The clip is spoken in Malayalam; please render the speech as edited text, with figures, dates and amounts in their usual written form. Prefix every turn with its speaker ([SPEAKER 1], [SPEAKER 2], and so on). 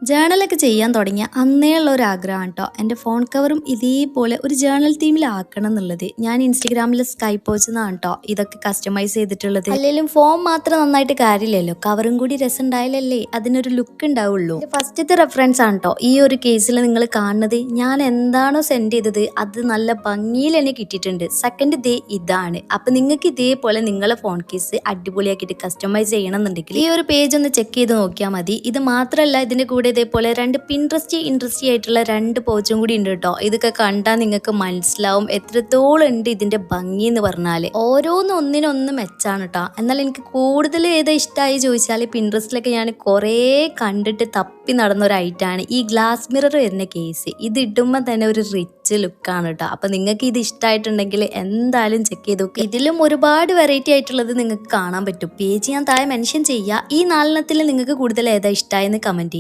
[SPEAKER 1] ജേണലൊക്കെ ചെയ്യാൻ തുടങ്ങിയ അന്നേ ഉള്ള ഒരു ആഗ്രഹമാണ് കേട്ടോ എൻ്റെ ഫോൺ കവറും ഇതേപോലെ ഒരു ജേണൽ തീമിലാക്കണം എന്നുള്ളത്. ഞാൻ ഇൻസ്റ്റഗ്രാമിൽ സ്കൈ പോച്ച് എന്നാണ് കേട്ടോ ഇതൊക്കെ കസ്റ്റമൈസ് ചെയ്തിട്ടുള്ളത്. അല്ലെങ്കിലും ഫോൺ മാത്രം നന്നായിട്ട് കാര്യമില്ലല്ലോ, കവറും കൂടി രസം ഉണ്ടായാലല്ലേ അതിനൊരു ലുക്ക് ഉണ്ടാവുള്ളൂ. ഫസ്റ്റത്തെ റെഫറൻസ് ആണ് കേട്ടോ ഈ ഒരു കേസിൽ നിങ്ങൾ കാണുന്നത്. ഞാൻ എന്താണോ സെൻഡ് ചെയ്തത് അത് നല്ല ഭംഗിയിൽ തന്നെ കിട്ടിയിട്ടുണ്ട്. സെക്കൻഡ് ദേ ഇതാണ്. അപ്പൊ നിങ്ങൾക്ക് ഇതേപോലെ നിങ്ങളെ ഫോൺ കേസ് അടിപൊളിയാക്കിയിട്ട് കസ്റ്റമൈസ് ചെയ്യണം എന്നുണ്ടെങ്കിൽ ഈ ഒരു പേജ് ഒന്ന് ചെക്ക് ചെയ്ത് നോക്കിയാൽ മതി. ഇത് മാത്രമല്ല, ഇതിന്റെ കൂടെ ഇതേപോലെ രണ്ട് ഇൻട്രസ്റ്റി ആയിട്ടുള്ള രണ്ട് പോച്ചും കൂടി ഉണ്ട് കേട്ടോ. ഇതൊക്കെ കണ്ടാൽ നിങ്ങൾക്ക് മനസ്സിലാവും എത്രത്തോളം ഉണ്ട് ഇതിന്റെ ഭംഗി എന്ന് പറഞ്ഞാല്. ഒന്നിനൊന്ന് മെച്ചാണ് കേട്ടോ. എന്നാൽ എനിക്ക് കൂടുതൽ ഏതാ ഇഷ്ടമായി ചോദിച്ചാൽ പിൻട്രസ്റ്റിലൊക്കെ ഞാൻ കുറേ കണ്ടിട്ട് തപ്പി നടന്ന ഒരു ഐറ്റാണ് ഈ ഗ്ലാസ് മിറർ വരുന്ന കേസ്. ഇത് ഇടുമ്പോൾ തന്നെ ഒരു റിച്ച് ലുക്കാണ് കേട്ടോ. അപ്പൊ നിങ്ങൾക്ക് ഇത് ഇഷ്ടമായിട്ടുണ്ടെങ്കിൽ എന്തായാലും ചെക്ക് ചെയ്ത് നോക്കുക. ഇതിലും ഒരുപാട് വെറൈറ്റി ആയിട്ടുള്ളത് നിങ്ങൾക്ക് കാണാൻ പറ്റും. പേജ് ഞാൻ താഴെ മെൻഷൻ ചെയ്യുക. ഈ നാലെണ്ണത്തിൽ നിങ്ങൾക്ക് കൂടുതൽ ഏതാ ഇഷ്ടമായെന്ന് കമന്റ് ചെയ്യുക.